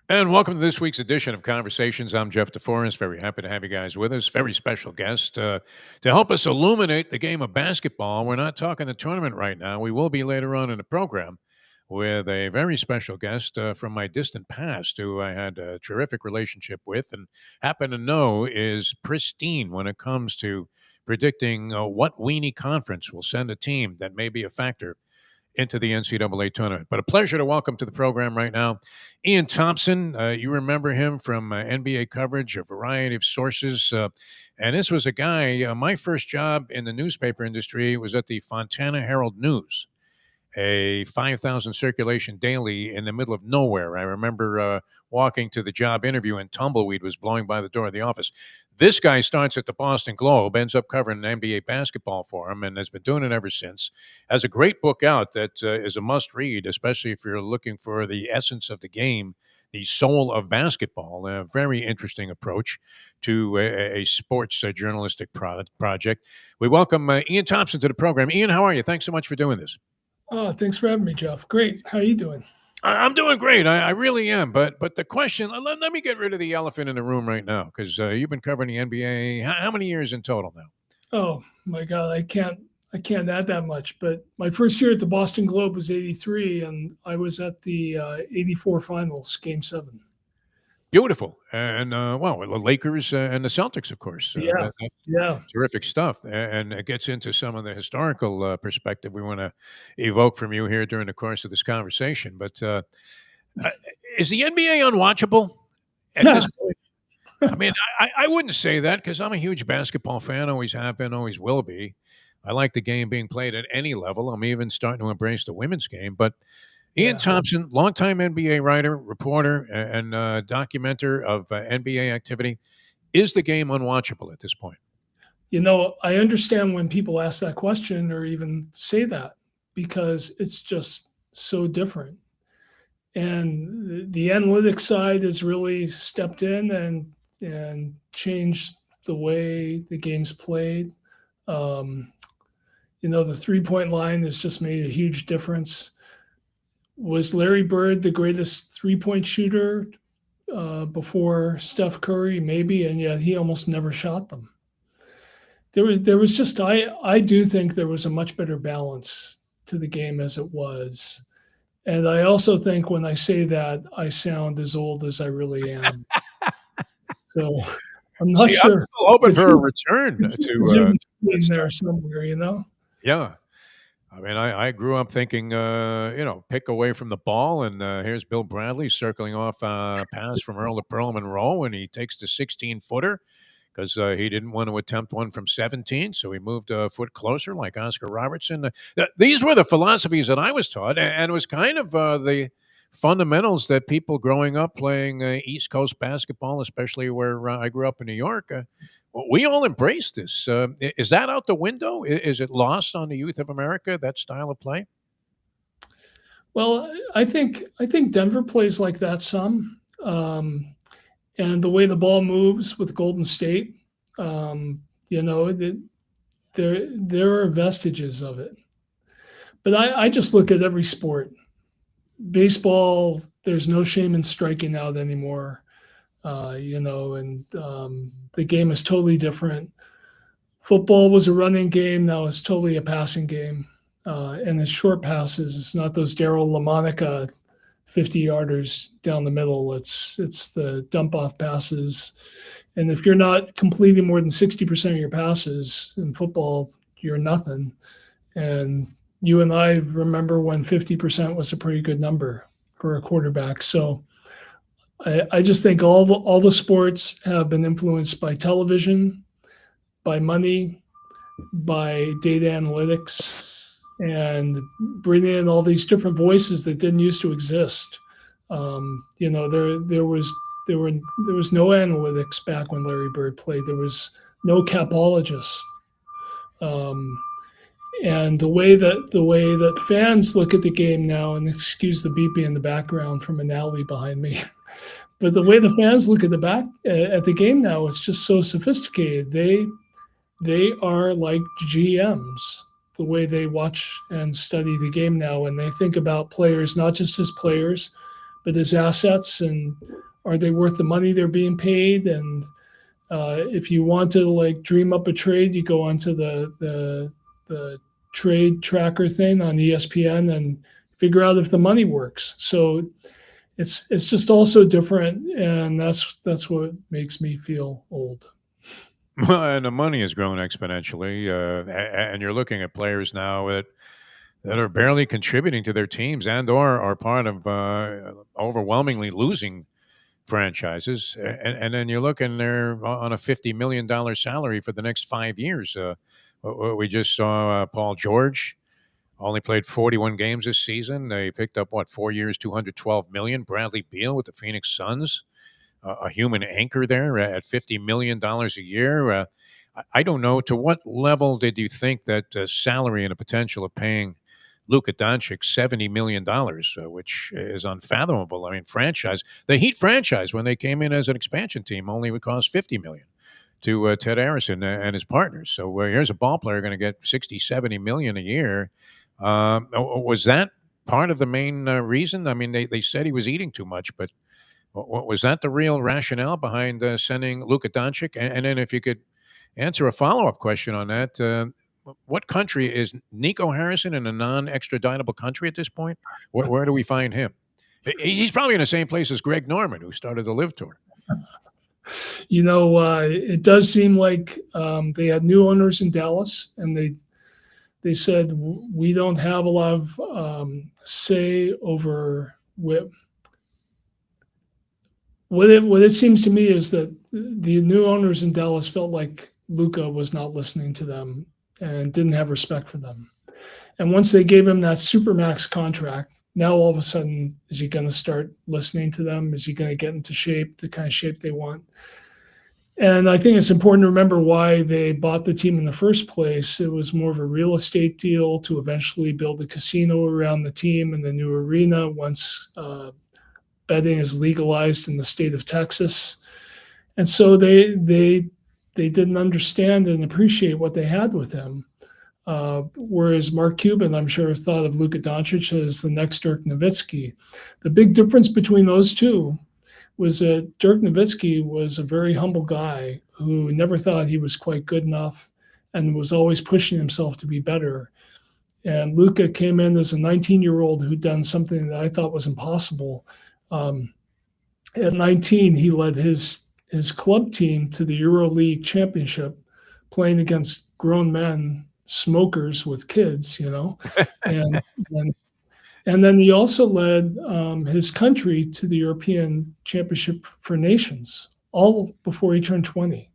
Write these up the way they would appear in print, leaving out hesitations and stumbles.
And welcome to this week's edition of Conversations. I'm Jeff DeForrest. Very happy to have you guys with us. Very special guest to help us illuminate the game of basketball. We're not talking the tournament right now. We will be later on in the program with a very special guest from my distant past who I had a terrific relationship with and happen to know is pristine when it comes to predicting what weenie conference will send a team that may be a factor into the NCAA tournament. But a pleasure to welcome to the program right now Ian Thomsen. You remember him from NBA coverage, a variety of sources. And this was a guy, my first job in the newspaper industry was at the Fontana Herald News, a 5,000 circulation daily in the middle of nowhere. I remember walking to the job interview and tumbleweed was blowing by the door of the office. This guy starts at the Boston Globe, ends up covering NBA basketball for him, and has been doing it ever since. Has a great book out that is a must read, especially if you're looking for the essence of the game, the soul of basketball. A very interesting approach to a sports journalistic project. We welcome Ian Thomsen to the program. Ian, how are you? Thanks so much for doing this. Oh, thanks for having me, Jeff. Great. How are you doing? I'm doing great. I really am. But the question, let me get rid of the elephant in the room right now because you've been covering the NBA. How many years in total now? Oh my God, I can't add that much. But my first year at the Boston Globe was '83, and I was at the '84 Finals, Game 7. Beautiful. And, well, the Lakers and the Celtics, of course. Yeah. Terrific stuff. And it gets into some of the historical perspective we want to evoke from you here during the course of this conversation. But is the NBA unwatchable at this point? I mean, I wouldn't say that because I'm a huge basketball fan, always have been, always will be. I like the game being played at any level. I'm even starting to embrace the women's game. But Ian Thomsen, longtime NBA writer, reporter, and documenter of NBA activity. Is the game unwatchable at this point? I understand when people ask that question or even say that because it's just so different. And the analytics side has really stepped in and changed the way the game's played. The 3-point line has just made a huge difference. Was Larry Bird the greatest 3-point shooter before Steph Curry? Maybe, and yet he almost never shot them. There was just I do think there was a much better balance to the game as it was. And I also think when I say that, I sound as old as I really am. So I'm not sure. I'm still hoping for a return to there somewhere, Yeah. I mean, I grew up thinking, pick away from the ball, and here's Bill Bradley circling off a pass from Earl to Pearl Monroe, and he takes the 16-footer because he didn't want to attempt one from 17, so he moved a foot closer like Oscar Robertson. These were the philosophies that I was taught, and it was kind of the fundamentals that people growing up playing East Coast basketball, especially where I grew up in New York, we all embrace this. Is that out the window? Is it lost on the youth of America, that style of play? Well, I think Denver plays like that some. And the way the ball moves with Golden State, there are vestiges of it. But I just look at every sport. Baseball, there's no shame in striking out anymore. The game is totally different. Football was a running game. Now it's totally a passing game. And it's short passes. It's not those Darryl LaMonica 50-yarders down the middle. It's the dump-off passes. And if you're not completing more than 60% of your passes in football, you're nothing. And you and I remember when 50% was a pretty good number for a quarterback. So I just think all the sports have been influenced by television, by money, by data analytics, and bringing in all these different voices that didn't used to exist. There was no analytics back when Larry Bird played. There was no capologist. And the way that fans look at the game now, and excuse the beeping in the background from an alley behind me, but the way the fans look at the game now, it's just so sophisticated. They are like GMs, the way they watch and study the game now, and they think about players not just as players, but his assets, and are they worth the money they're being paid? And if you want to like dream up a trade, you go onto the trade tracker thing on ESPN and figure out if the money works. So it's just also different, and that's what makes me feel old. Well, and the money has grown exponentially, and you're looking at players now that are barely contributing to their teams and or are part of overwhelmingly losing franchises. And then you look and they're on a $50 million salary for the next 5 years. We just saw Paul George only played 41 games this season. They picked up what 4 years, 212 million. Bradley Beal with the Phoenix Suns, a human anchor there at $50 million a year. I don't know, to what level did you think that salary and the potential of paying Luka Doncic $70 million, which is unfathomable. I mean, the Heat franchise, when they came in as an expansion team, only would cost $50 million to Ted Harrison and his partners. So here's a ball player going to get 60, 70 million a year. Was that part of the main reason? I mean, they said he was eating too much, but was that the real rationale behind sending Luka Doncic? And then if you could answer a follow-up question on that, what country is Nico Harrison in a non-extraditable country at this point? Where do we find him? He's probably in the same place as Greg Norman, who started the Live Tour. It does seem like they had new owners in Dallas, and they said we don't have a lot of say over what it seems to me is that the new owners in Dallas felt like Luka was not listening to them and didn't have respect for them. And once they gave him that supermax contract, now all of a sudden, is he going to start listening to them? Is he going to get into shape, the kind of shape they want? And I think it's important to remember why they bought the team in the first place. It was more of a real estate deal to eventually build a casino around the team and the new arena once betting is legalized in the state of Texas. And so they didn't understand and appreciate what they had with him. Whereas Mark Cuban, I'm sure, thought of Luka Doncic as the next Dirk Nowitzki. The big difference between those two was that Dirk Nowitzki was a very humble guy who never thought he was quite good enough and was always pushing himself to be better. And Luka came in as a 19-year-old who'd done something that I thought was impossible. At 19, he led his club team to the EuroLeague championship, playing against grown men, smokers with kids, and then he also led his country to the European Championship for Nations, all before he turned 20.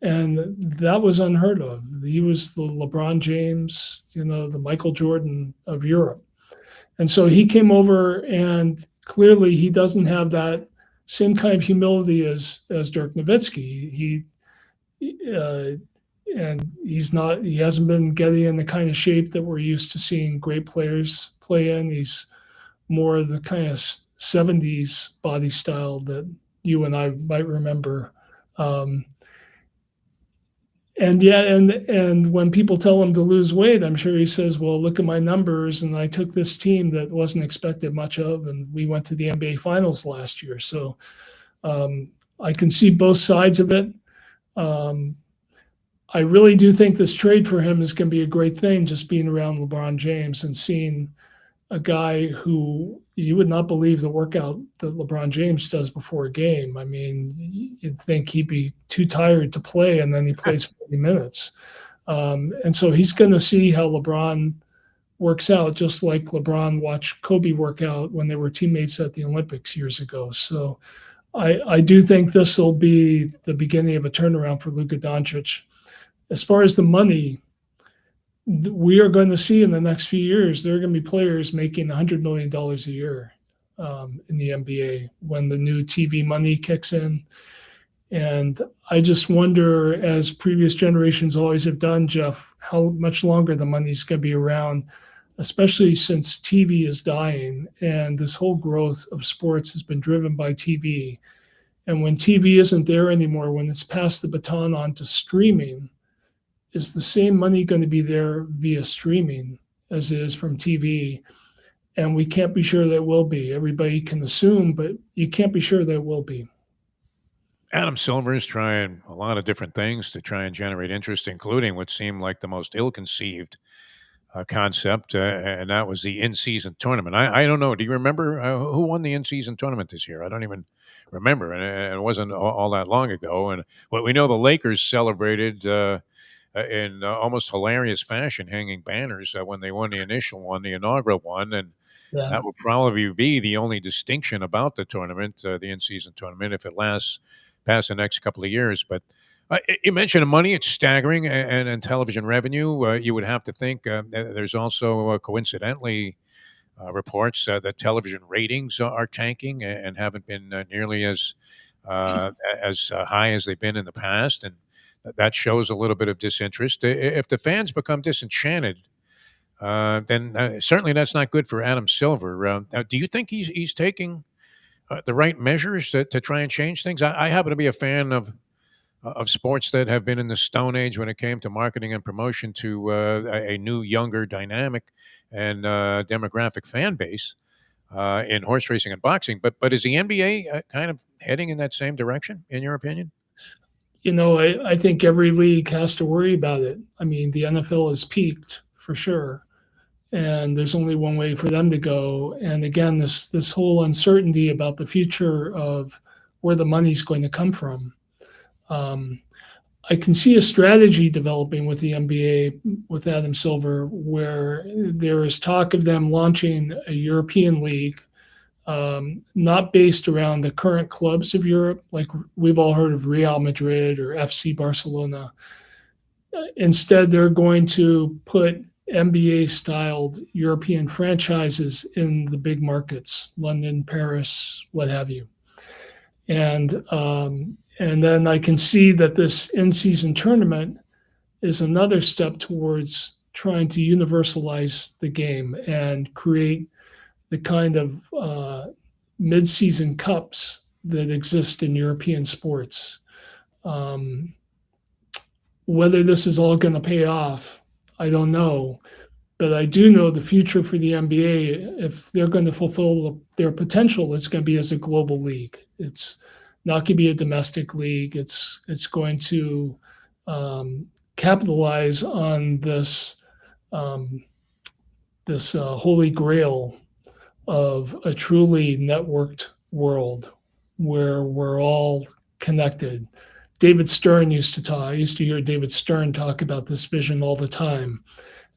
And that was unheard of. He was the LeBron James, the Michael Jordan of Europe. And so he came over, and clearly he doesn't have that same kind of humility as Dirk Nowitzki. And he hasn't been getting in the kind of shape that we're used to seeing great players play in. He's more of the kind of 70s body style that you and I might remember. And when people tell him to lose weight, I'm sure he says, well, look at my numbers, and I took this team that wasn't expected much of, and we went to the NBA Finals last year. So I can see both sides of it. I really do think this trade for him is going to be a great thing, just being around LeBron James and seeing a guy who you would not believe the workout that LeBron James does before a game. I mean, you'd think he'd be too tired to play, and then he plays 40 minutes. And so he's going to see how LeBron works out, just like LeBron watched Kobe work out when they were teammates at the Olympics years ago. So I do think this will be the beginning of a turnaround for Luka Doncic. As far as the money, we are going to see in the next few years, there are going to be players making $100 million a year in the NBA when the new TV money kicks in. And I just wonder, as previous generations always have done, Jeff, how much longer the money's going to be around, especially since TV is dying and this whole growth of sports has been driven by TV. And when TV isn't there anymore, when it's passed the baton on to streaming, is the same money going to be there via streaming as it is from TV? and we can't be sure that will be. Everybody can assume, but you can't be sure that will be. Adam Silver is trying a lot of different things to try and generate interest, including what seemed like the most ill-conceived concept, and that was the in-season tournament. I don't know. Do you remember who won the in-season tournament this year? I don't even remember, and it wasn't all that long ago. And what we know, the Lakers celebrated in almost hilarious fashion, hanging banners when they won the initial one, the inaugural one, and Yeah. that will probably be the only distinction about the tournament, the in-season tournament, if it lasts past the next couple of years. But you mentioned money; it's staggering, and television revenue. You would have to think there's also coincidentally reports that television ratings are tanking and haven't been nearly as high as they've been in the past, and that shows a little bit of disinterest. If the fans become disenchanted, then certainly that's not good for Adam Silver. Do you think he's taking the right measures to try and change things? I happen to be a fan of sports that have been in the Stone Age when it came to marketing and promotion to a new, younger, dynamic, and demographic fan base in horse racing and boxing. But is the NBA kind of heading in that same direction, in your opinion? I think every league has to worry about it. I mean, the NFL has peaked for sure, and there's only one way for them to go. And again, this whole uncertainty about the future of where the money's going to come from. Um, I can see a strategy developing with the NBA with Adam Silver, where there is talk of them launching a European league, not based around the current clubs of Europe, like we've all heard of Real Madrid or FC Barcelona. Instead, they're going to put NBA styled European franchises in the big markets, London, Paris, what have you. And then I can see that this in-season tournament is another step towards trying to universalize the game and create the kind of mid-season cups that exist in European sports. Um, Whether this is all going to pay off, I don't know. But I do know the future for the NBA, if they're going to fulfill their potential, it's going to be as a global league. It's not going to be a domestic league. It's going to capitalize on um, this holy grail of a truly networked world where we're all connected. David Stern used to talk. I used to hear David Stern talk about this vision all the time.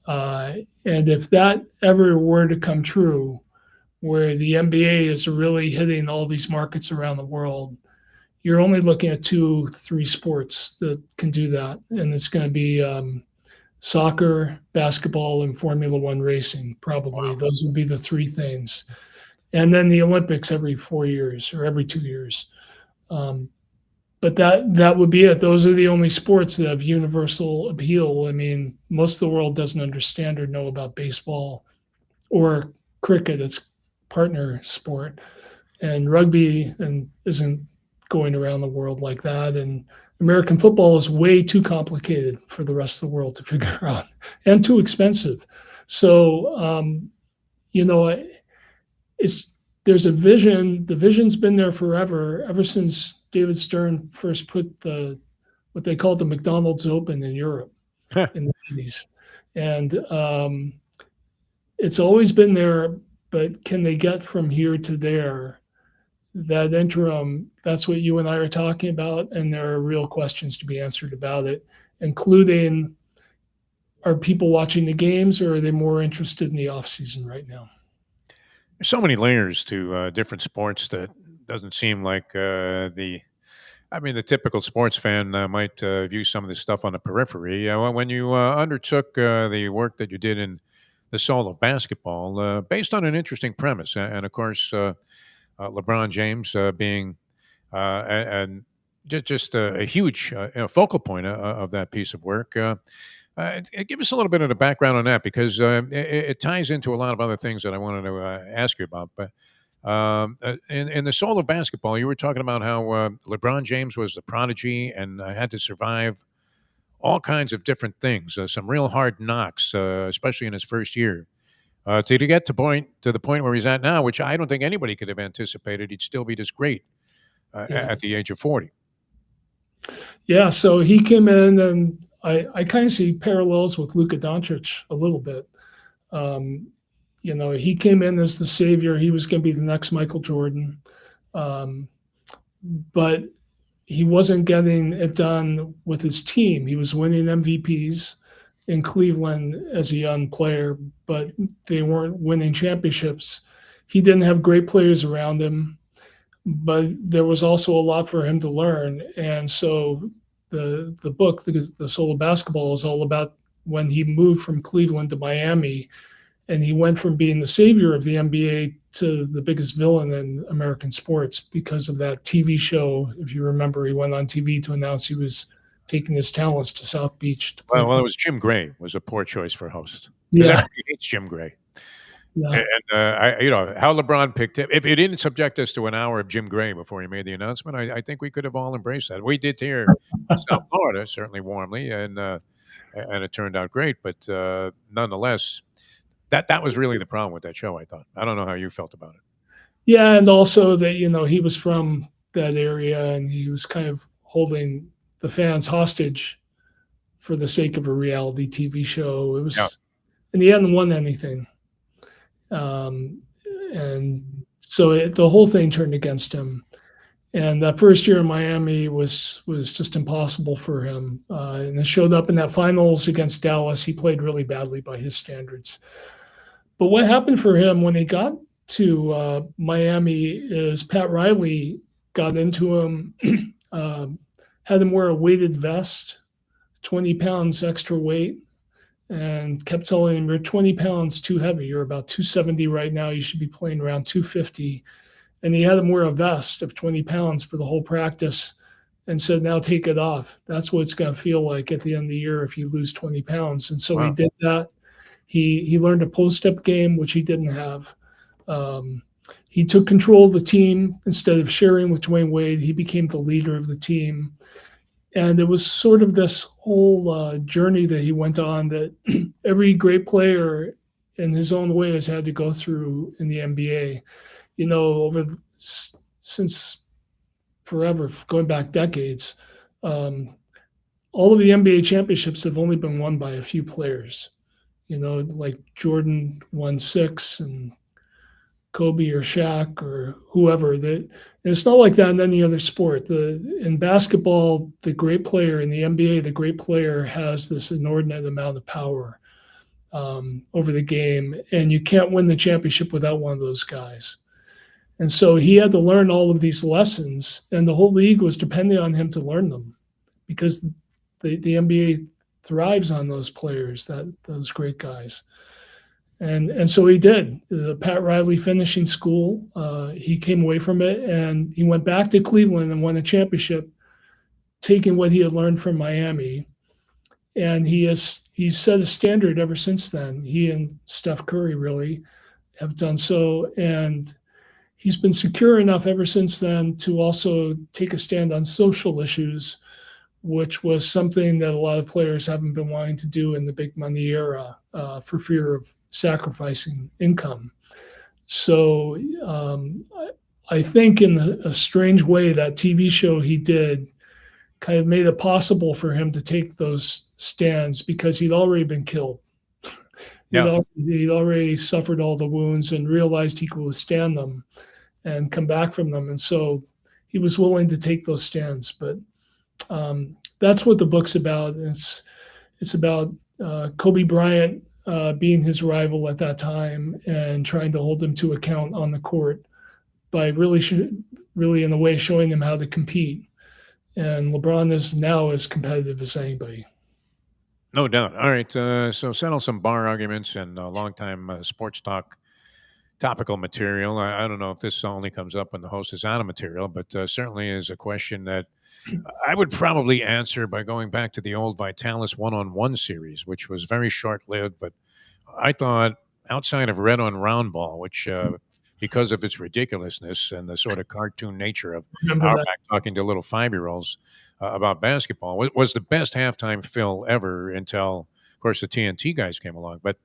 And if that ever were to come true, where the NBA is really hitting all these markets around the world, you're only looking at 2, 3 sports that can do that. And it's going to be soccer, basketball, and Formula One racing, probably. Wow. Those would be the 3 things. And then the Olympics every 4 years or every 2 years. But that would be it. Those are the only sports that have universal appeal. I mean, most of the world doesn't understand or know about baseball or cricket. It's partner sport, and rugby and isn't going around the world like that. And American football is way too complicated for the rest of the world to figure out and too expensive. So, it's there's a vision. The vision's been there forever, ever since David Stern first put what they called the McDonald's Open in Europe in the 80s. And it's always been there, but can they get from here to there? That interim, that's what you and I are talking about. And there are real questions to be answered about it, including, are people watching the games, or are they more interested in the off season right now? There's so many layers to different sports that doesn't seem like the typical sports fan might view some of this stuff on the periphery. When you undertook the work that you did in the soul of basketball, based on an interesting premise, and of course, LeBron James being and just a huge focal point of that piece of work. Give us a little bit of the background on that, because it ties into a lot of other things that I wanted to ask you about. But in the soul of basketball, you were talking about how LeBron James was a prodigy and had to survive all kinds of different things, some real hard knocks, especially in his first year to get to the point where he's at now, which I don't think anybody could have anticipated he'd still be this great Yeah. at the age of 40. Yeah. So he came in, and I kind of see parallels with Luka Doncic a little bit. Um, he came in as the savior. He was going to be the next Michael Jordan. Um, but he wasn't getting it done with his team. He was winning MVPs in Cleveland as a young player, but they weren't winning championships. He didn't have great players around him, but there was also a lot for him to learn. And so the book, The Soul of Basketball, is all about when he moved from Cleveland to Miami, and he went from being the savior of the NBA to the biggest villain in American sports because of that TV show. If you remember, he went on TV to announce he was taking his talents to South Beach to play. Well, it was Jim Gray was a poor choice for host because Yeah, everybody hates Jim Gray. yeah, And how LeBron picked him. If he didn't subject us to an hour of Jim Gray before he made the announcement, I think we could have all embraced that. We did here in South Florida, certainly warmly, and it turned out great. But nonetheless, that was really the problem with that show. I thought. I don't know how you felt about it. yeah, and also that he was from that area, and he was kind of holding the fans hostage for the sake of a reality TV show. It Yeah. was, and he hadn't won anything. And so the whole thing turned against him. And that first year in Miami was just impossible for him. And it showed up in that finals against Dallas. He played really badly by his standards. But what happened for him when he got to Miami is Pat Riley got into him, had him wear a weighted vest, 20 pounds extra weight, and kept telling him, "You're 20 pounds too heavy. You're about 270 right now. You should be playing around 250." And he had him wear a vest of 20 pounds for the whole practice and said, "Now take it off. That's what it's going to feel like at the end of the year if you lose 20 pounds." And so he Wow. did that. He learned a post-up game, which he didn't have. He took control of the team instead of sharing with Dwayne Wade. He became the leader of the team. And it was sort of this whole journey that he went on that every great player in his own way has had to go through in the NBA. Since forever, going back decades, all of the NBA championships have only been won by a few players. Like Jordan won 6, and Kobe or Shaq or whoever. It's not like that in any other sport. In basketball, the great player, in the NBA, the great player has this inordinate amount of power over the game, and you can't win the championship without one of those guys. And so he had to learn all of these lessons, and the whole league was depending on him to learn them, because the NBA thrives on those players, those great guys. And so he did. The Pat Riley finishing school, he came away from it, and he went back to Cleveland and won a championship, taking what he had learned from Miami. And he's set a standard ever since then. He and Steph Curry really have done so, and he's been secure enough ever since then to also take a stand on social issues, which was something that a lot of players haven't been wanting to do in the big money era for fear of sacrificing income. So I think in a strange way, that TV show he did kind of made it possible for him to take those stands, because he'd already been killed. Yeah. He'd already suffered all the wounds and realized he could withstand them and come back from them. And so he was willing to take those stands. But that's what the book's about. It's about Kobe Bryant being his rival at that time and trying to hold him to account on the court by really in a way showing him how to compete. And LeBron is now as competitive as anybody. No doubt. All right. So settle some bar arguments and long-time sports talk topical material. I don't know if this only comes up when the host is out of material, but certainly is a question that I would probably answer by going back to the old Vitalis one-on-one series, which was very short-lived, but I thought outside of Red on Round Ball, which because of its ridiculousness and the sort of cartoon nature of Auerbach talking to little 5-year-olds about basketball, was the best halftime fill ever until, of course, the TNT guys came along. But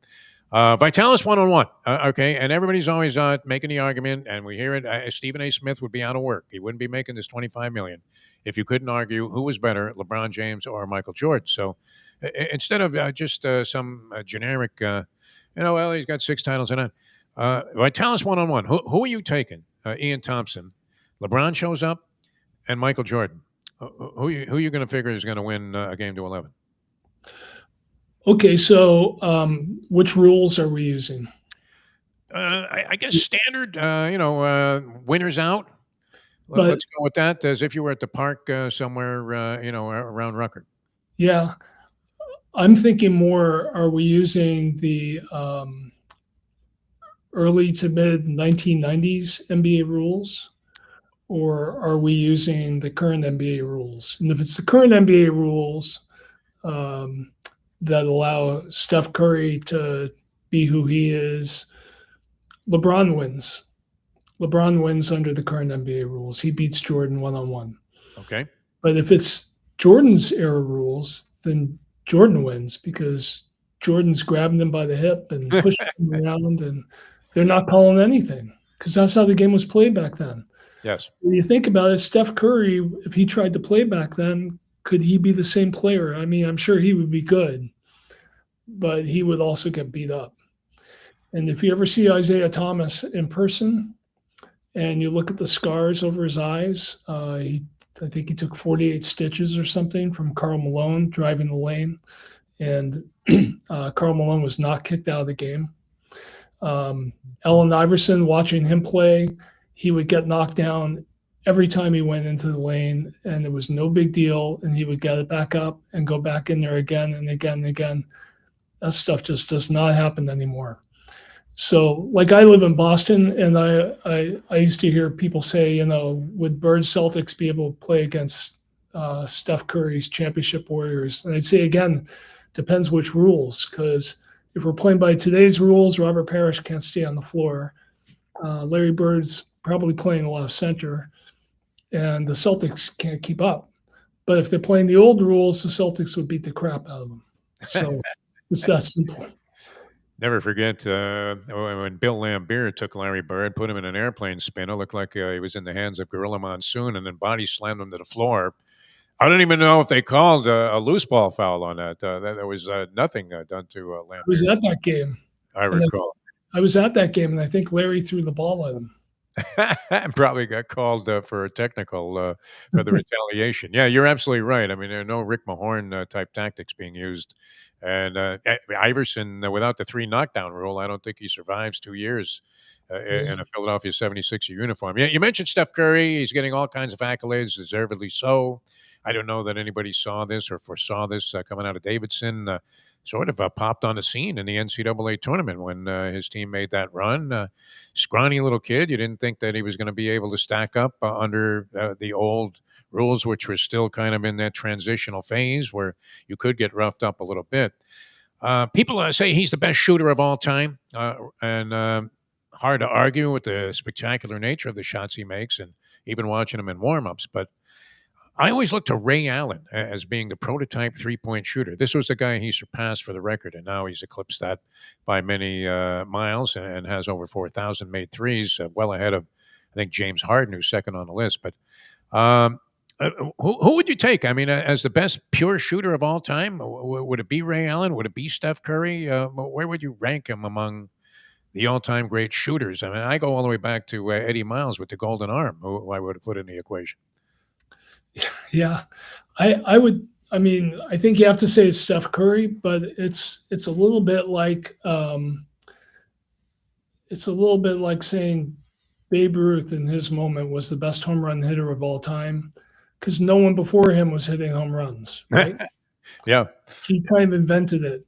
Vitalis one-on-one. Okay, and everybody's always making the argument, and we hear it. Stephen A. Smith would be out of work. He wouldn't be making this $25 million if you couldn't argue who was better, LeBron James or Michael Jordan. So instead of just some generic, well, he's got 6 titles in it. Vitalis one-on-one. Who are you taking? Ian Thomsen. LeBron shows up, and Michael Jordan. Who you going to figure is going to win a game to 11? Okay, so which rules are we using? I guess standard, winners out. But- Let's go with that as if you were at the park somewhere, around Ruckert. Yeah, I'm thinking more, are we using the early to mid 1990s NBA rules, or are we using the current NBA rules? And if it's the current NBA rules that allow Steph Curry to be who he is, LeBron wins. LeBron wins under the current NBA rules. He beats Jordan one-on-one. Okay. But if it's Jordan's era rules, then Jordan wins because Jordan's grabbing him by the hip and pushing him around, and they're not calling anything because that's how the game was played back then. Yes. When you think about it, Steph Curry, if he tried to play back then, could he be the same player? I mean, I'm sure he would be good, but he would also get beat up. And if you ever see Isaiah Thomas in person and you look at the scars over his eyes, I think he took 48 stitches or something from Karl Malone driving the lane. And Karl Malone was not kicked out of the game. Allen Iverson, watching him play, he would get knocked down every time he went into the lane, and it was no big deal, and he would get it back up and go back in there again and again and again. That stuff just does not happen anymore. So, like, I live in Boston, and I used to hear people say, would Bird Celtics be able to play against Steph Curry's championship Warriors? And I'd say, again, depends which rules, because if we're playing by today's rules, Robert Parrish can't stay on the floor. Larry Bird's probably playing a lot of center, and the Celtics can't keep up. But if they're playing the old rules, the Celtics would beat the crap out of them. So it's that simple. Never forget when Bill Laimbeer took Larry Bird, put him in an airplane spin. It looked like he was in the hands of Gorilla Monsoon, and then body slammed him to the floor. I don't even know if they called a loose ball foul on that. There was nothing done to Laimbeer. I was at that game. I recall. I was at that game, and I think Larry threw the ball at him. Probably got called for a technical for the retaliation. Yeah, you're absolutely right. I mean, there are no Rick Mahorn type tactics being used. And Iverson, without the 3 knockdown rule, I don't think he survives 2 years in a Philadelphia 76er uniform. Yeah, you mentioned Steph Curry. He's getting all kinds of accolades, deservedly so. I don't know that anybody saw this or foresaw this coming out of Davidson. Sort of popped on the scene in the NCAA tournament when his team made that run. Scrawny little kid. You didn't think that he was going to be able to stack up under the old rules, which were still kind of in that transitional phase where you could get roughed up a little bit. People say he's the best shooter of all time, and hard to argue with the spectacular nature of the shots he makes and even watching him in warm-ups. But I always look to Ray Allen as being the prototype three-point shooter. This was the guy he surpassed for the record, and now he's eclipsed that by many miles and has over 4,000 made threes, well ahead of, I think, James Harden, who's second on the list. But who would you take? I mean, as the best pure shooter of all time? Would it be Ray Allen? Would it be Steph Curry? Where would you rank him among the all-time great shooters? I mean, I go all the way back to Eddie Miles with the golden arm, who I would have put in the equation. Yeah, I would. I mean, I think you have to say it's Steph Curry, but it's a little bit like saying Babe Ruth in his moment was the best home run hitter of all time, because no one before him was hitting home runs, right? Yeah, he kind of invented it,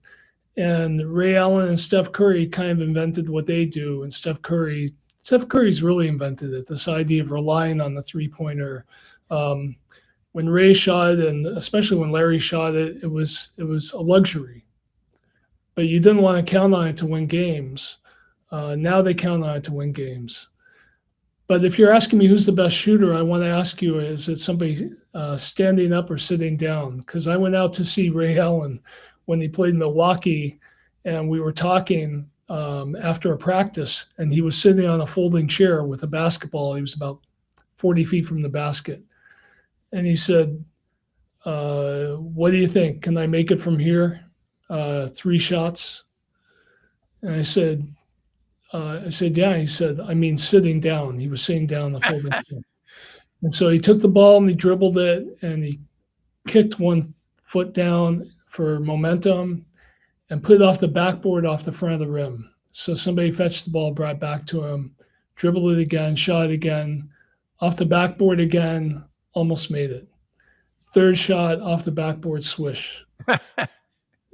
and Ray Allen and Steph Curry kind of invented what they do, and Steph Curry's really invented it. This idea of relying on the three-pointer. When Ray shot, and especially when Larry shot it, it was a luxury. But you didn't want to count on it to win games. Now they count on it to win games. But if you're asking me who's the best shooter, I want to ask you, is it somebody standing up or sitting down? Because I went out to see Ray Allen when he played in Milwaukee, and we were talking, after a practice, and he was sitting on a folding chair with a basketball. He was about 40 feet from the basket. And he said, what do you think? Can I make it from here? 3 shots. And I said, yeah. He said, I mean, sitting down. He was sitting down the folding chair. And so he took the ball and he dribbled it and he kicked one foot down for momentum and put it off the backboard off the front of the rim. So somebody fetched the ball, brought it back to him, dribbled it again, shot it again, off the backboard again, almost made it. Third shot off the backboard, swish.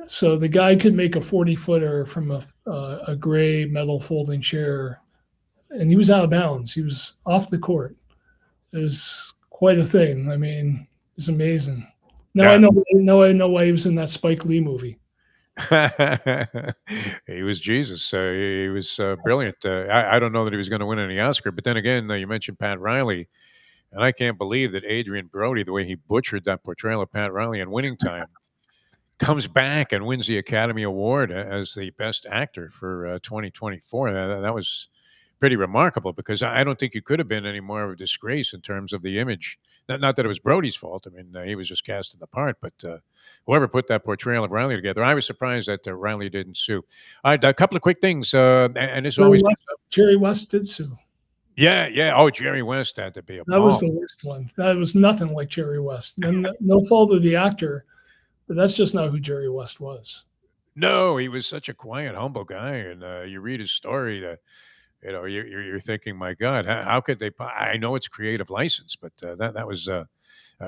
So the guy could make a 40-footer from a gray metal folding chair, and he was out of bounds. He was off the court. It was quite a thing. I mean, it's amazing. Now I know why he was in that Spike Lee movie. He was Jesus. He was brilliant. I don't know that he was going to win any Oscar, but then again, you mentioned Pat Riley, and I can't believe that Adrian Brody, the way he butchered that portrayal of Pat Riley in Winning Time, comes back and wins the Academy Award as the Best Actor for 2024. That was pretty remarkable because I don't think you could have been any more of a disgrace in terms of the image. Not that it was Brody's fault. I mean, he was just casting the part, but whoever put that portrayal of Riley together, I was surprised that Riley didn't sue. All right, a couple of quick things, and this always Jerry West did sue. Yeah. Oh, Jerry West had to be a That was the worst one. That was nothing like Jerry West. And no fault of the actor, but that's just not who Jerry West was. No, he was such a quiet, humble guy, and you read his story that you're thinking, my God, how could they? I know it's creative license, but that was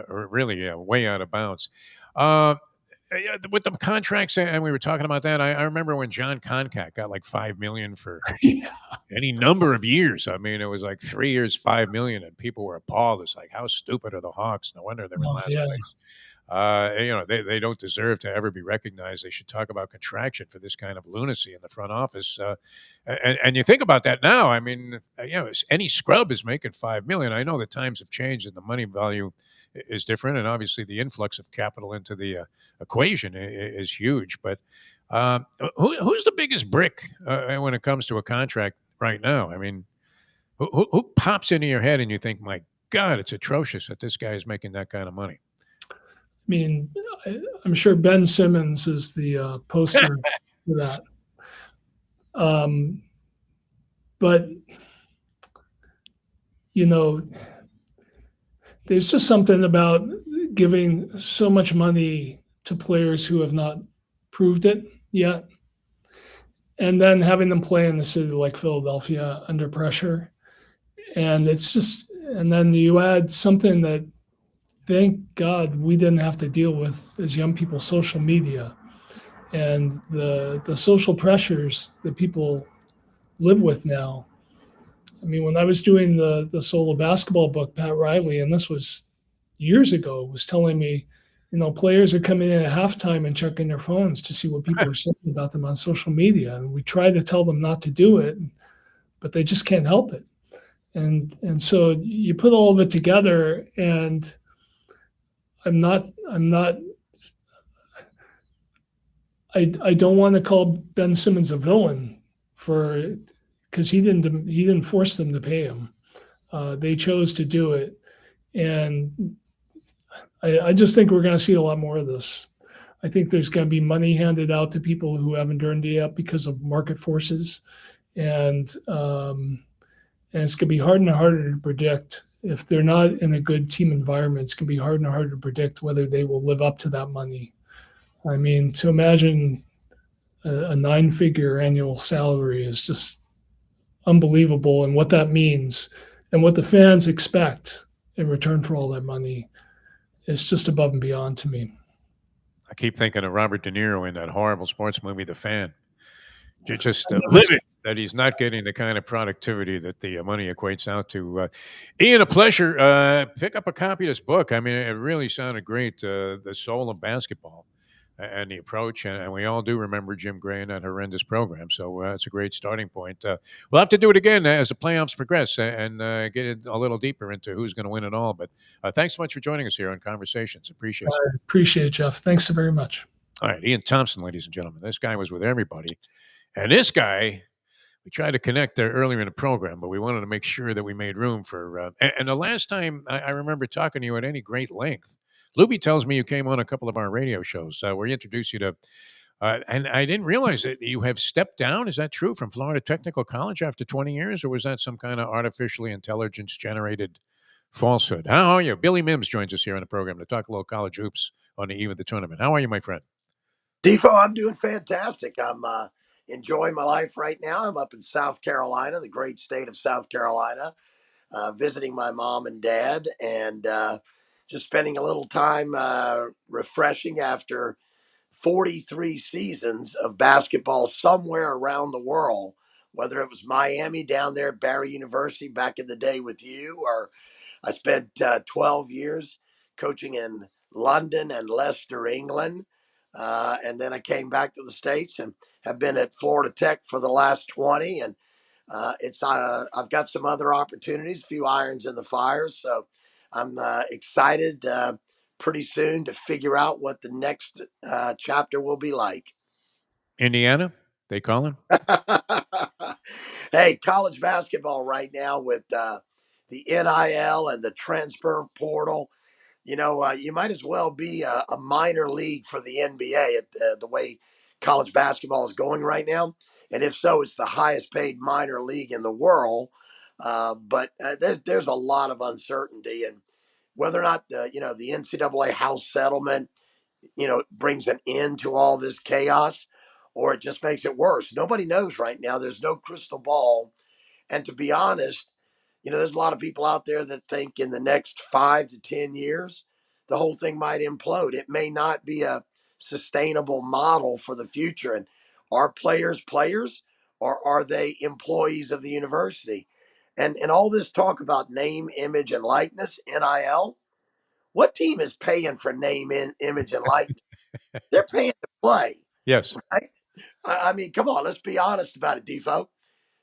really way out of bounds. With the contracts, and we were talking about that. I remember when John Concat got like $5 million for any number of years. I mean, it was like 3 years, $5 million, and people were appalled. It's like, how stupid are the Hawks? No wonder they're in last place. They don't deserve to ever be recognized. They should talk about contraction for this kind of lunacy in the front office. And you think about that now. I mean, any scrub is making $5 million. I know the times have changed and the money value is different, and obviously the influx of capital into the equation is huge. But who's the biggest brick when it comes to a contract right now? I mean, who pops into your head and you think, my God, it's atrocious that this guy is making that kind of money? I mean, I'm sure Ben Simmons is the poster for that. But, there's just something about giving so much money to players who have not proved it yet, and then having them play in a city like Philadelphia under pressure. And and then you add something that, thank God, we didn't have to deal with as young people: social media and the social pressures that people live with now. I mean, when I was doing the solo basketball book, Pat Riley, and this was years ago, was telling me, players are coming in at halftime and checking their phones to see what people are saying about them on social media. And we try to tell them not to do it, but they just can't help it. And so you put all of it together, and I don't want to call Ben Simmons a villain because he didn't force them to pay him. They chose to do it, and I just think we're going to see a lot more of this. I think there's going to be money handed out to people who haven't earned it yet because of market forces, and it's going to be harder and harder to predict. If they're not in a good team environment, it's going to be harder and harder to predict whether they will live up to that money. I mean, to imagine a 9-figure annual salary is just unbelievable, and what that means and what the fans expect in return for all that money is just above and beyond to me. I keep thinking of Robert De Niro in that horrible sports movie, The Fan. Just livid that he's not getting the kind of productivity that the money equates out to. Ian, a pleasure. Pick up a copy of this book. I mean, it really sounded great. The soul of basketball and the approach. And we all do remember Jim Gray and that horrendous program. So it's a great starting point. We'll have to do it again as the playoffs progress and get a little deeper into who's going to win it all. But thanks so much for joining us here on Conversations. Appreciate it. I appreciate it, Jeff. Thanks so very much. All right. Ian Thomsen, ladies and gentlemen. This guy was with everybody. And this guy, we tried to connect there earlier in the program, but we wanted to make sure that we made room for. And the last time I remember talking to you at any great length, Luby tells me you came on a couple of our radio shows where we introduced you to. And I didn't realize that you have stepped down. Is that true from Florida Technical College after 20 years, or was that some kind of artificially intelligence generated falsehood? How are you? Billy Mims joins us here on the program to talk a little college hoops on the eve of the tournament. How are you, my friend? Defo, I'm doing fantastic. I'm enjoying my life right now. I'm up in South Carolina, the great state of South Carolina, visiting my mom and dad, and just spending a little time refreshing after 43 seasons of basketball somewhere around the world, whether it was Miami down there at Barry University back in the day with you, or I spent 12 years coaching in London and Leicester, England. And then I came back to the States and have been at Florida Tech for the last 20. And I've got some other opportunities, a few irons in the fire. So I'm excited pretty soon to figure out what the next chapter will be like. Indiana, they calling? Hey, college basketball right now with the NIL and the transfer portal. You might as well be a minor league for the NBA at the way college basketball is going right now. And if so, it's the highest paid minor league in the world. But there's a lot of uncertainty, and whether or not the NCAA house settlement brings an end to all this chaos, or it just makes it worse. Nobody knows right now. There's no crystal ball, and to be honest, there's a lot of people out there that think in the next 5 to 10 years, the whole thing might implode. It may not be a sustainable model for the future. And are players players, or are they employees of the university? And all this talk about name, image, and likeness, NIL, what team is paying for name, image, and likeness? They're paying to play, Yes. right? I mean, come on, let's be honest about it, Defo.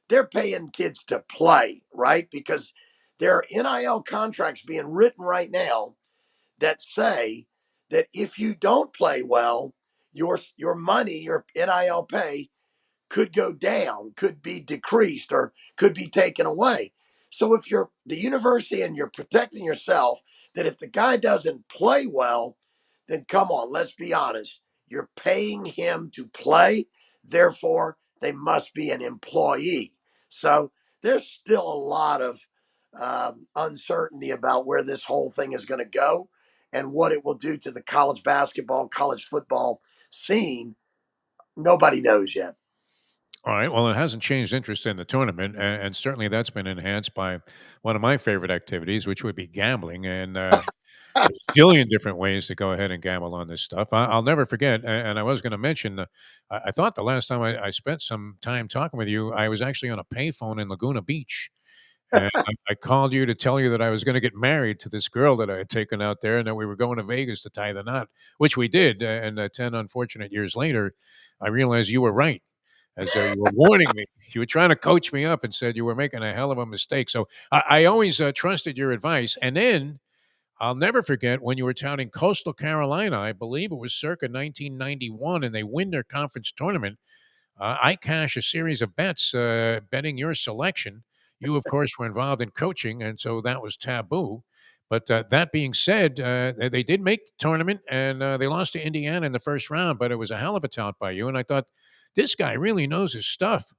They're paying kids to play, right? Because there are NIL contracts being written right now that say that if you don't play well, your money, your NIL pay could go down, could be decreased, or could be taken away. So if you're the university and you're protecting yourself, that if the guy doesn't play well, then come on, let's be honest. You're paying him to play, therefore they must be an employee. So there's still a lot of uncertainty about where this whole thing is going to go and what it will do to the college basketball, college football scene. Nobody knows yet. All right. Well, it hasn't changed interest in the tournament, and certainly that's been enhanced by one of my favorite activities, which would be gambling. And there's a zillion different ways to go ahead and gamble on this stuff. I'll never forget, and I was going to mention, I thought the last time I spent some time talking with you, I was actually on a payphone in Laguna Beach. And I called you to tell you that I was going to get married to this girl that I had taken out there and that we were going to Vegas to tie the knot, which we did. And 10 unfortunate years later, I realized you were right. As you were warning me, you were trying to coach me up and said you were making a hell of a mistake. So I always trusted your advice. And then I'll never forget when you were touting Coastal Carolina. I believe it was circa 1991, and they win their conference tournament. I cash a series of bets betting your selection. You, of course, were involved in coaching, and so that was taboo. But that being said, they did make the tournament, and they lost to Indiana in the first round. But it was a hell of a tout by you, and I thought this guy really knows his stuff.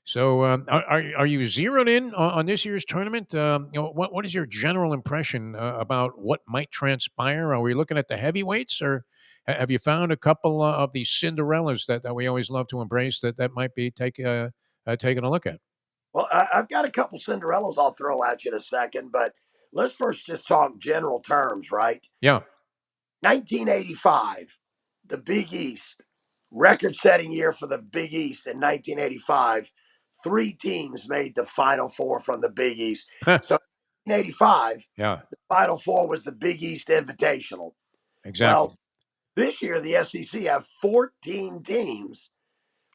So, are you zeroed in on this year's tournament? What is your general impression about what might transpire? Are we looking at the heavyweights, or have you found a couple of these Cinderellas that we always love to embrace that might be taking a look at? Well, I've got a couple Cinderellas I'll throw at you in a second, but let's first just talk general terms, right? Yeah. 1985, the Big East, record setting year for the Big East in 1985. Three teams made the Final Four from the Big East. So, 1985, Yeah. the Final Four was the Big East Invitational. Exactly. Well, this year, the SEC have 14 teams.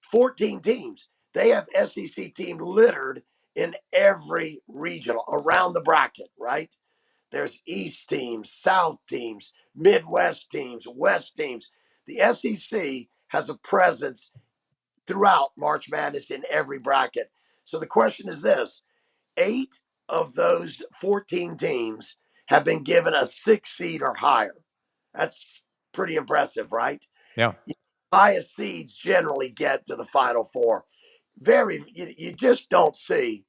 14 teams. They have SEC team littered in every regional around the bracket, right? There's East teams, South teams, Midwest teams, West teams. The SEC has a presence throughout March Madness in every bracket. So the question is this: 8 of those 14 teams have been given a 6 seed or higher. That's pretty impressive, right? Yeah. Highest seeds generally get to the Final Four. You just don't see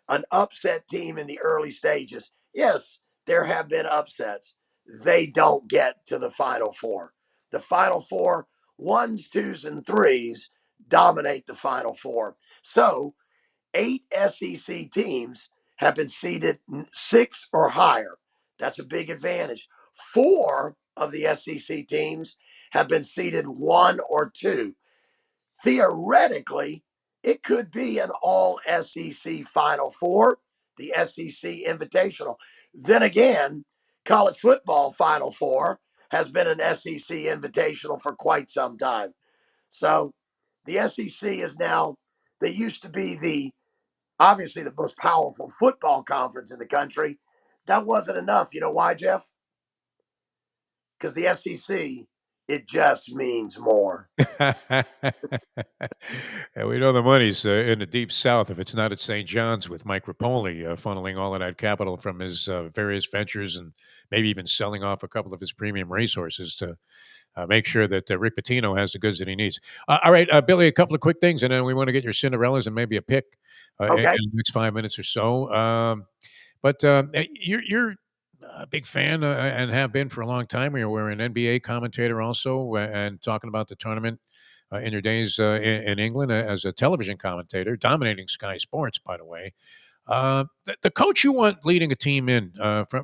an upset team in the early stages. Yes, there have been upsets. They don't get to the Final Four. The Final Four, ones, twos, and threes dominate the Final Four. So 8 SEC teams have been seeded 6 or higher. That's a big advantage. 4 of the SEC teams have been seeded 1 or 2. Theoretically, it could be an all SEC Final Four, the SEC Invitational. Then again, college football Final Four has been an SEC Invitational for quite some time. So the SEC is now, they used to be obviously the most powerful football conference in the country. That wasn't enough. You know why, Jeff? Because the SEC, it just means more. And we know the money's in the deep south if it's not at St. John's with Mike Rapoli funneling all of that capital from his various ventures and maybe even selling off a couple of his premium racehorses to make sure that Rick Pitino has the goods that he needs. All right, Billy, a couple of quick things, and then we want to get your Cinderellas and maybe a pick Okay. in the next 5 minutes or so. But you're a big fan and have been for a long time. You were an NBA commentator also and talking about the tournament in your days in England as a television commentator, dominating Sky Sports, by the way. The coach you want leading a team in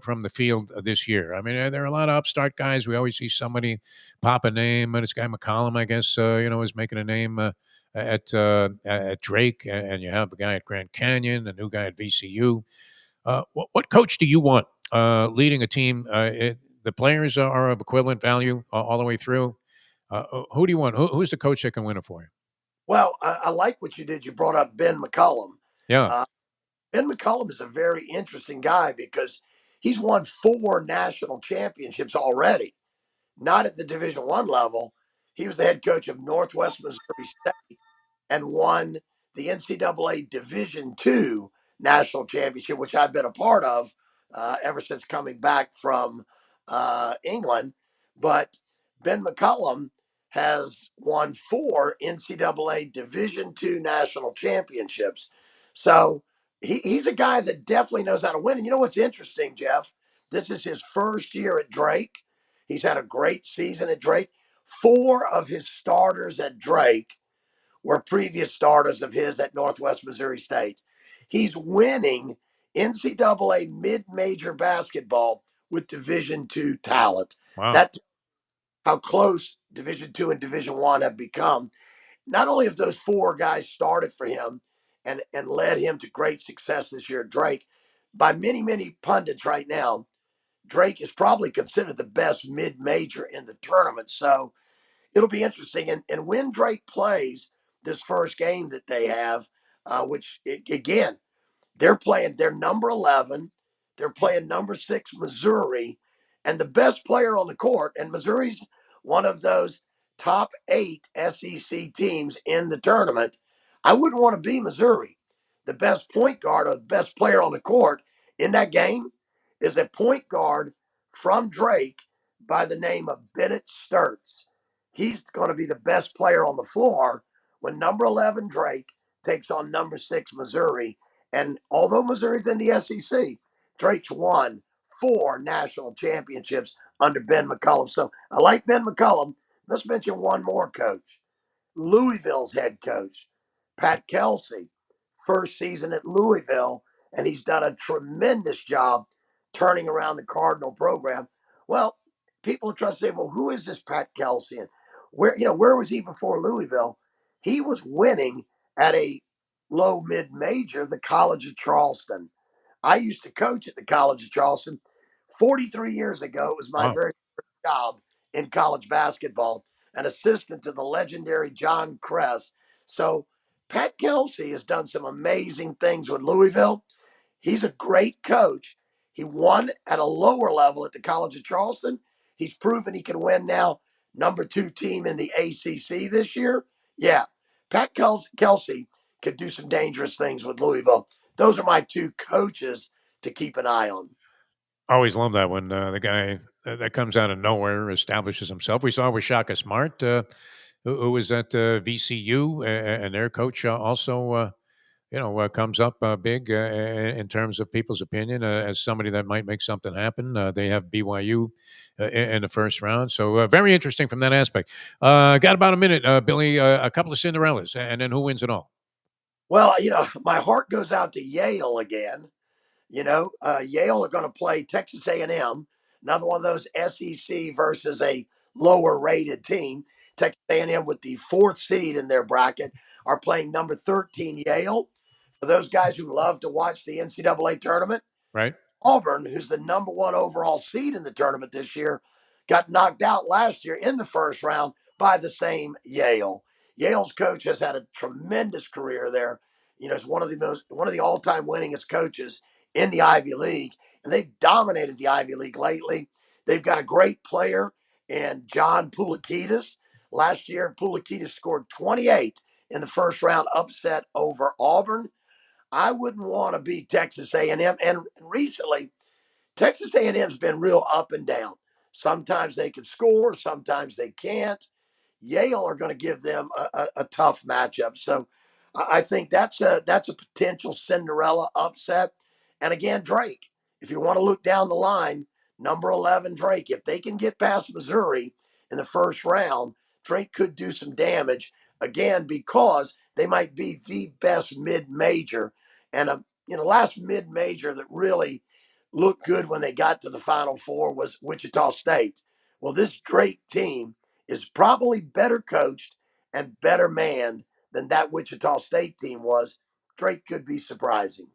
from the field this year. I mean, there are a lot of upstart guys. We always see somebody pop a name. This guy McCollum, I guess, is making a name at Drake, and you have a guy at Grand Canyon, a new guy at VCU. What coach do you want leading a team? The players are of equivalent value all the way through. Who do you want? Who's the coach that can win it for you? Well, I like what you did. You brought up Ben McCollum. Yeah. Uh, Ben McCollum is a very interesting guy because he's won 4 national championships already, not at the Division I level. He was the head coach of Northwest Missouri State and won the NCAA Division II national championship, which I've been a part of ever since coming back from England. But Ben McCollum has won 4 NCAA Division II national championships. So he's a guy that definitely knows how to win. And you know what's interesting, Jeff? This is his first year at Drake. He's had a great season at Drake. 4 of his starters at Drake were previous starters of his at Northwest Missouri State. He's winning NCAA mid-major basketball with Division II talent. Wow. That's how close Division II and Division I have become. Not only have those 4 guys started for him and led him to great success this year at Drake, by many, many pundits right now, Drake is probably considered the best mid-major in the tournament. So it'll be interesting. And when Drake plays this first game that they have, which again, they're playing their number 11, they're playing number 6 Missouri, and the best player on the court, and Missouri's one of those top 8 SEC teams in the tournament. I wouldn't want to be Missouri. The best point guard or the best player on the court in that game is a point guard from Drake by the name of Bennett Sturts. He's going to be the best player on the floor when number 11 Drake takes on number 6 Missouri. And although Missouri's in the SEC, Drake's won 4 national championships under Ben McCollum. So I like Ben McCollum. Let's mention one more coach. Louisville's head coach, Pat Kelsey, first season at Louisville, and he's done a tremendous job turning around the Cardinal program. Well, people are trying to say, well, who is this Pat Kelsey? And where was he before Louisville? He was winning at a low mid major, the College of Charleston. I used to coach at the College of Charleston 43 years ago. It was my Wow. very first job in college basketball, an assistant to the legendary John Kress. So Pat Kelsey has done some amazing things with Louisville. He's a great coach. He won at a lower level at the College of Charleston. He's proven he can win now, number 2 team in the ACC this year. Yeah, Pat Kelsey could do some dangerous things with Louisville. Those are my two coaches to keep an eye on. Always love that when the guy that comes out of nowhere establishes himself. We saw with Shaka Smart, who was at VCU, and their coach also, comes up big in terms of people's opinion as somebody that might make something happen. They have BYU in the first round, so very interesting from that aspect. Got about a minute, Billy. A couple of Cinderellas, and then who wins it all? Well, my heart goes out to Yale again. Yale are going to play Texas A&M, another one of those SEC versus a lower rated team. Texas A&M with the fourth seed in their bracket are playing number 13 Yale. For those guys who love to watch the NCAA tournament, Right. Auburn, who's the number one overall seed in the tournament this year, got knocked out last year in the first round by the same Yale. Yale's coach has had a tremendous career there. It's one of the all-time winningest coaches in the Ivy League, and they've dominated the Ivy League lately. They've got a great player in John Poulikitis. Last year, Poulikitis scored 28 in the first round upset over Auburn. I wouldn't want to beat Texas A&M. And recently, Texas A&M's been real up and down. Sometimes they can score, sometimes they can't. Yale are going to give them a tough matchup. So I think that's a potential Cinderella upset. And again, Drake, if you want to look down the line, number 11 Drake, if they can get past Missouri in the first round, Drake could do some damage again because they might be the best mid-major. And last mid-major that really looked good when they got to the Final Four was Wichita State. Well, this Drake team is probably better coached and better manned than that Wichita State team was. Drake could be surprising.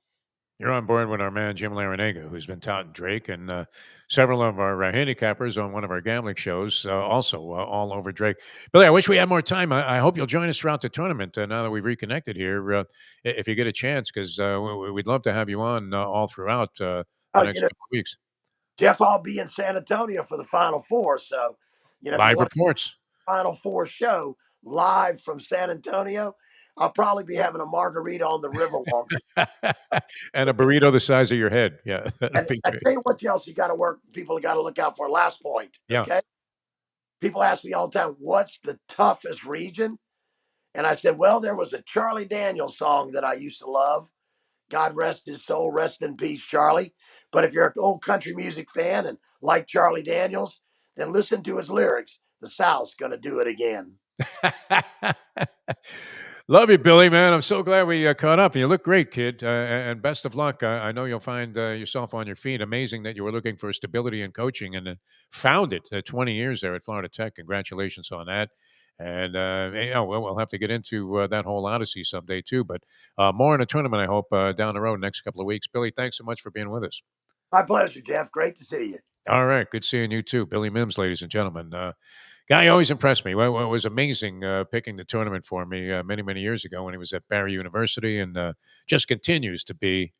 You're on board with our man Jim Larinaga, who's been touting Drake, and several of our handicappers on one of our gambling shows, also all over Drake. Billy, I wish we had more time. I hope you'll join us throughout the tournament now that we've reconnected here, if you get a chance, because we'd love to have you on all throughout the next couple of weeks. Jeff, I'll be in San Antonio for the Final Four. So, if you Live want reports. a Final Four show live from San Antonio, I'll probably be having a margarita on the Riverwalk. And a burrito the size of your head. Yeah, that'd And be I great. tell you what else you got to work. People got to look out for. Last point. Yeah. Okay. People ask me all the time, what's the toughest region? And I said, well, there was a Charlie Daniels song that I used to love. God rest his soul, rest in peace, Charlie. But if you're an old country music fan and like Charlie Daniels, then listen to his lyrics. The South's going to do it again. Love you, Billy, man. I'm so glad we caught up. You look great, kid, and best of luck. I know you'll find yourself on your feet. Amazing that you were looking for stability in coaching and found it 20 years there at Florida Tech. Congratulations on that. And we'll have to get into that whole odyssey someday too. But more in a tournament, I hope, down the road next couple of weeks. Billy, thanks so much for being with us. My pleasure, Jeff. Great to see you. All right, good seeing you too, Billy Mims, ladies and gentlemen. Guy always impressed me. Well, it was amazing picking the tournament for me many, many years ago when he was at Barry University, and just continues to be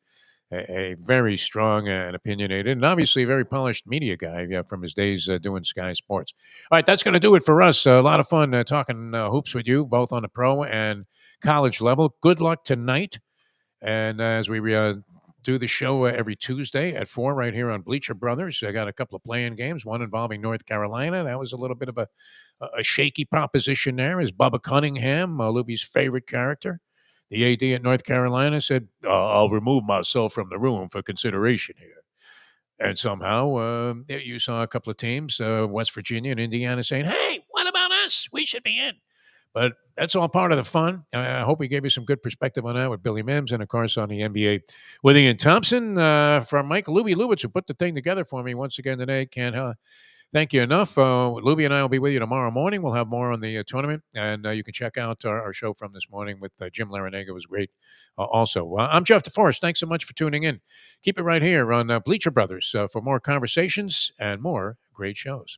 a very strong and opinionated and obviously a very polished media guy from his days doing Sky Sports. All right, that's going to do it for us. A lot of fun talking hoops with you, both on the pro and college level. Good luck tonight. And as we do the show every Tuesday at 4 right here on Bleacher Brothers. I got a couple of playing games, one involving North Carolina. That was a little bit of a shaky proposition there, as Bubba Cunningham, Luby's favorite character. The AD at North Carolina said, I'll remove myself from the room for consideration here. And somehow you saw a couple of teams, West Virginia and Indiana, saying, hey, what about us? We should be in. But that's all part of the fun. I hope we gave you some good perspective on that with Billy Mims and, of course, on the NBA with Ian Thomsen. From Mike Luby Lubitz, who put the thing together for me once again today. Can't thank you enough. Luby and I will be with you tomorrow morning. We'll have more on the tournament, and you can check out our show from this morning with Jim Larinaga. It was great also. I'm Jeff DeForrest. Thanks so much for tuning in. Keep it right here on Bleacher Brothers for more conversations and more great shows.